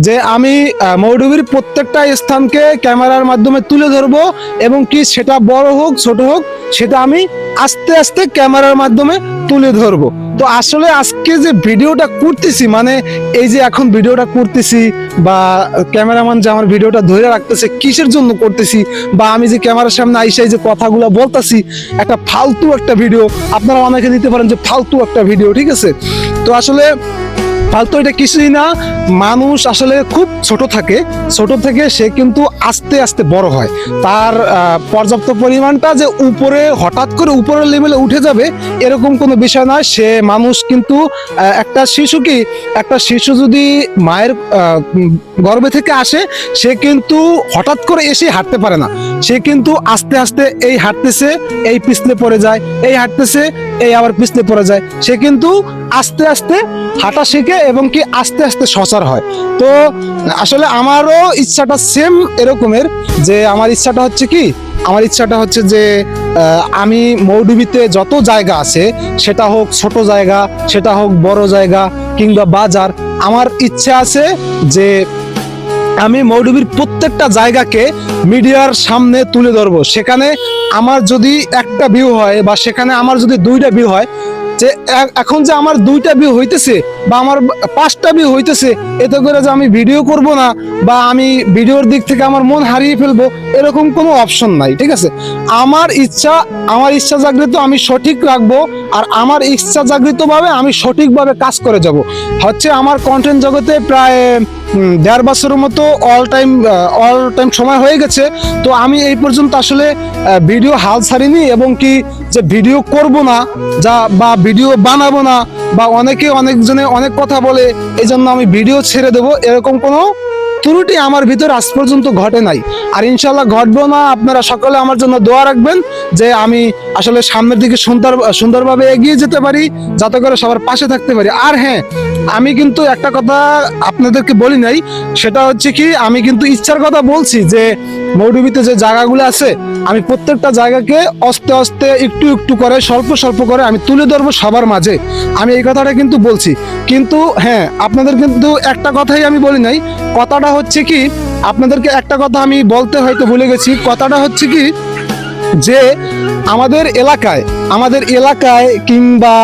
যে আমি মৌলভীর প্রত্যেকটা স্থানকে ক্যামেরার মাধ্যমে তুলে ধরবো এবং কি সেটা বড় হোক ছোট হোক সেটা আমি আস্তে আস্তে ক্যামেরার মাধ্যমে তুলে ধরবো। তো আসলে আজকে যে ভিডিওটা করতেছি মানে এই যে এখন ভিডিওটা করতেছি বা ক্যামেরাম্যান যে আমার ভিডিওটা ধরে রাখতেছে কিসের জন্য করতেছি, বা আমি যে ক্যামেরার সামনে আইসা এই যে কথাগুলো বলতেছি একটা ফালতু একটা ভিডিও, আপনারা অনেকে দিতে পারেন যে ফালতু একটা ভিডিও, ঠিক আছে। তো আসলে ফালতু এটা কিছুই না, মানুষ আসলে খুব ছোট থাকে, ছোট থেকে সে কিন্তু আস্তে আস্তে বড় হয়। তার পর্যাপ্ত পরিমাণটা যে উপরে হঠাৎ করে উপরের লেভেলে উঠে যাবে এরকম কোনো বিষয় নয়। সে মানুষ কিন্তু একটা শিশু যদি মায়ের গর্ভে থেকে আসে সে কিন্তু হঠাৎ করে এসে হাঁটতে পারে না, সে কিন্তু আস্তে আস্তে এই হাঁটতেছে এই পিছলে পড়ে যায়, এই হাঁটতেছে এই আবার পিছলে পড়ে যায়, সে কিন্তু আস্তে আস্তে হাঁটা শেখে এবং কি আস্তে আস্তে সচার হয়। তো আসলে আমারও ইচ্ছাটা সেম এরকমের, যে আমার ইচ্ছাটা হচ্ছে যে আমি মৌলভীতে যত জায়গা আছে সেটা হোক ছোট জায়গা সেটা হোক বড় জায়গা কিংবা বাজার, আমার ইচ্ছা আছে যে আমি মৌলভীর প্রত্যেকটা জায়গাকে মিডিয়ার সামনে তুলে ধরবো। সেখানে আমার যদি একটা ভিউ হয় বা সেখানে আমার যদি দুইটা ভিউ হয়, যে এখন যে আমার দুইটা ভিউ হইতেছে বা আমার পাঁচটা ভিউ হইতেছে, এতে করে যে আমি ভিডিও করব না বা আমি ভিডিওর দিক থেকে আমার মন হারিয়ে ফেলবো এরকম কোনো অপশন নাই, ঠিক আছে। আমার ইচ্ছা জাগৃত আমি সঠিক রাখবো, আর আমার ইচ্ছা জাগৃত ভাবে আমি সঠিকভাবে কাজ করে যাব। হচ্ছে আমার কন্টেন্ট জগতে প্রায় 1.5 বছরের মতো অল টাইম সময় হয়ে গেছে। তো আমি এই পর্যন্ত আসলে ভিডিও হাল ছাড়িনি, এবং কি যে ভিডিও করব না বা ভিডিও বানাবো না, বা অনেকজনে অনেক কথা বলে এই জন্য আমি ভিডিও ছেড়ে দেবো এরকম কোনো ত্রুটি আমার ভিতরে আজ পর্যন্ত ঘটে নাই, আর ইনশাল্লাহ ঘটবেও না। আপনারা সকলে আমার জন্য দোয়া রাখবেন যে আমি আসলে সামনের দিকে সুন্দরভাবে এগিয়ে যেতে পারি, যাতে করে সবার পাশে থাকতে পারি। আর হ্যাঁ, আমি কিন্তু একটা কথা আপনাদেরকে বলি নাই, সেটা হচ্ছে কি আমি কিন্তু ইচ্ছার কথা বলছি যে মৌলভীতে যে জায়গাগুলো আছে আমি প্রত্যেকটা জায়গাকে আস্তে আস্তে একটু একটু করে স্বল্প করে আমি তুলে ধরবো সবার মাঝে, আমি এই কথাটা কিন্তু বলছি। কিন্তু হ্যাঁ, আপনাদের কিন্তু একটা কথাই আমি বলি নাই, কথাটা হচ্ছে কি আপনাদেরকে একটা কথা আমি বলতে হয়তো ভুলে গেছি। কথাটা হচ্ছে কি যে আমাদের এলাকায় কিংবা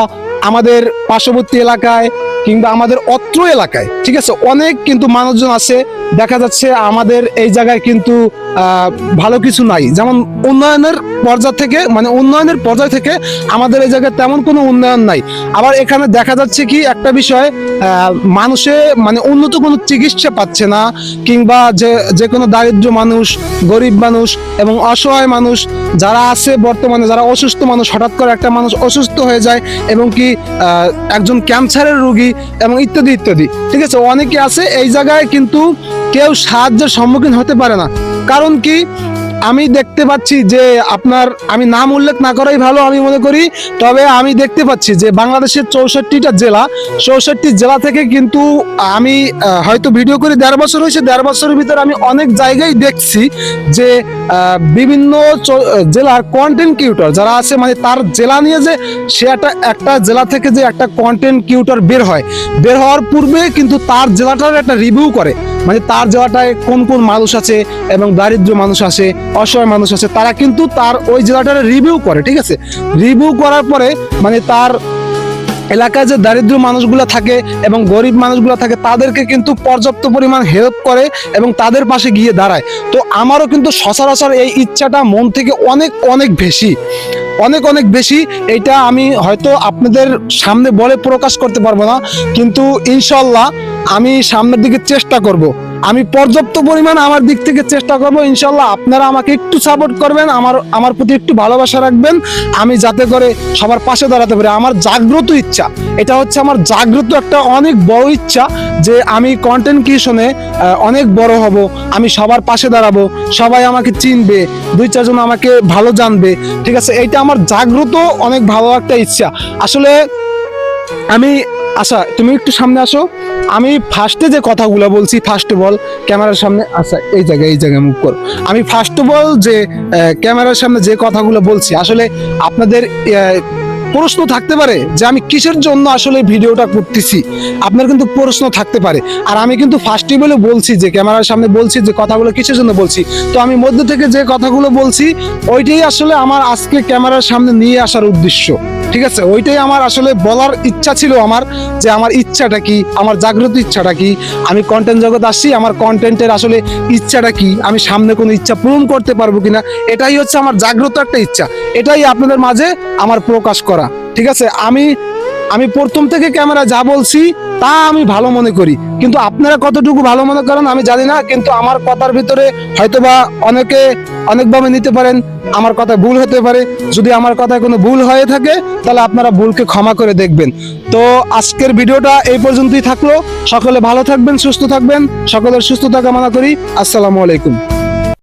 আমাদের পার্শ্ববর্তী এলাকায় কিংবা আমাদের অত্র এলাকায়, ঠিক আছে, অনেক কিন্তু মানুষজন আছে, দেখা যাচ্ছে আমাদের এই জায়গায় কিন্তু ভালো কিছু নাই, যেমন উন্নয়নের পর্যায় থেকে আমাদের এই জায়গায় তেমন কোনো উন্নয়ন নাই। আবার এখানে দেখা যাচ্ছে কি একটা বিষয়, মানুষে মানে উন্নত কোনো চিকিৎসা পাচ্ছে না, কিংবা যে কোনো দারিদ্র মানুষ, গরিব মানুষ এবং অসহায় মানুষ যারা আছে বর্তমানে, যারা অসুস্থ মানুষ, হঠাৎ করে একটা মানুষ অসুস্থ হয়ে যায় এবং কি একজন ক্যান্সারের রোগী এবং ইত্যাদি ইত্যাদি, ঠিক আছে, অনেকে আছে এই জায়গায় কিন্তু কেউ সাহায্যের সম্মুখীন হতে পারে না। কারণ কি আমি দেখতে পাচ্ছি যে আমি নাম উল্লেখ না করাই ভালো আমি মনে করি, তবে আমি দেখতে পাচ্ছি যে বাংলাদেশের 64টা জেলা, 64টি জেলা থেকে কিন্তু আমি হয়তো ভিডিও করে 1.5 বছর হয়েছে, 1.5 বছরের ভিতরে আমি অনেক জায়গায় দেখছি যে বিভিন্ন জেলার কন্টেন্ট ক্রিয়েটর যারা আছে, মানে তার জেলা নিয়ে যে সে একটা জেলা থেকে যে একটা কন্টেন্ট ক্রিয়েটর বের হওয়ার পূর্বে কিন্তু তার জেলাটার একটা রিভিউ করে, মানে তার জেলাটায় কোন কোন মানুষ আছে এবং দারিদ্র মানুষ আছে, অসহায় মানুষ আছে, তারা কিন্তু তার ওই জেলাটার রিভিউ করে, ঠিক আছে। রিভিউ করার পরে মানে তার এলাকায় যে দারিদ্র মানুষগুলো থাকে এবং গরিব মানুষগুলো থাকে তাদেরকে কিন্তু পর্যাপ্ত পরিমাণ হেল্প করে এবং তাদের পাশে গিয়ে দাঁড়ায়। তো আমারও কিন্তু সচরাচর এই ইচ্ছাটা মন থেকে অনেক অনেক বেশি। এইটা আমি হয়তো আপনাদের সামনে বলে প্রকাশ করতে পারবো না, কিন্তু ইনশাল্লাহ আমি সামনের দিকে চেষ্টা করব, আমি পর্যাপ্ত পরিমাণ আমার দিক থেকে চেষ্টা করব। ইনশাল্লাহ আপনারা আমাকে একটু সাপোর্ট করবেন, আমার প্রতি একটু ভালোবাসা রাখবেন, আমি যাতে করে সবার পাশে দাঁড়াতে পারি। আমার জাগ্রত ইচ্ছা, এটা হচ্ছে আমার জাগ্রত একটা অনেক বড় ইচ্ছা যে আমি কন্টেন্ট ক্রিয়েশনে অনেক বড় হব, আমি সবার পাশে দাঁড়াবো, সবাই আমাকে চিনবে, 2-4 জন আমাকে ভালো জানবে, ঠিক আছে। এইটা আমার জাগ্রত অনেক ভালো একটা ইচ্ছা। আসলে আচ্ছা তুমি একটু সামনে আসো, আমি ফার্স্টে যে কথাগুলো বলছি, ফার্স্ট অফ অল ক্যামেরার সামনে, আচ্ছা এই জায়গায় মুভ করো, আমি ফার্স্ট অফ অল যে ক্যামেরার সামনে যে কথাগুলো বলছি আসলে আপনাদের প্রশ্ন থাকতে পারে যে আমি কিসের জন্য আসলে ভিডিওটা করতেছি, আপনার কিন্তু প্রশ্ন থাকতে পারে। আর আমি কিন্তু ফার্স্টই বলে বলছি যে ক্যামেরার সামনে বলছি যে কথাগুলো কিসের জন্য বলছি, তো আমি মধ্য থেকে যে কথাগুলো বলছি ওইটাই আসলে আমার আজকে ক্যামেরার সামনে নিয়ে আসার উদ্দেশ্য। ঠিক আছে, ওইটাই আমার আসলে বলার ইচ্ছা ছিল আমার, যে আমার ইচ্ছাটা কি, আমার জাগ্রত ইচ্ছাটা কি, আমি কন্টেন্ট জগৎ আসছি, আমার কন্টেন্টের আসলে ইচ্ছাটা কি, আমি সামনে কোনো ইচ্ছা পূরণ করতে পারবো কিনা, এটাই হচ্ছে আমার জাগ্রত একটা ইচ্ছা, এটাই আপনাদের মাঝে আমার প্রকাশ করা। ঠিক আছে, আমি প্রথম থেকে ক্যামেরা যা বলছি তা আমি ভালো মনে করি, কিন্তু আপনারা কতটুকু ভালো মনে করেন আমি জানি না, কিন্তু আমার কথার ভিতরে হয়তোবা অনেকে অনেকভাবে নিতে পারেন, আমার কথা ভুল হতে পারে। যদি আমার কথায় কোনো ভুল হয়ে থাকে তাহলে আপনারা ভুলকে ক্ষমা করে দেখবেন। তো আজকের ভিডিওটা এই পর্যন্তই থাকলো। সকলে ভালো থাকবেন, সুস্থ থাকবেন, সকলের সুস্থতা কামনা করি। আসসালামু আলাইকুম।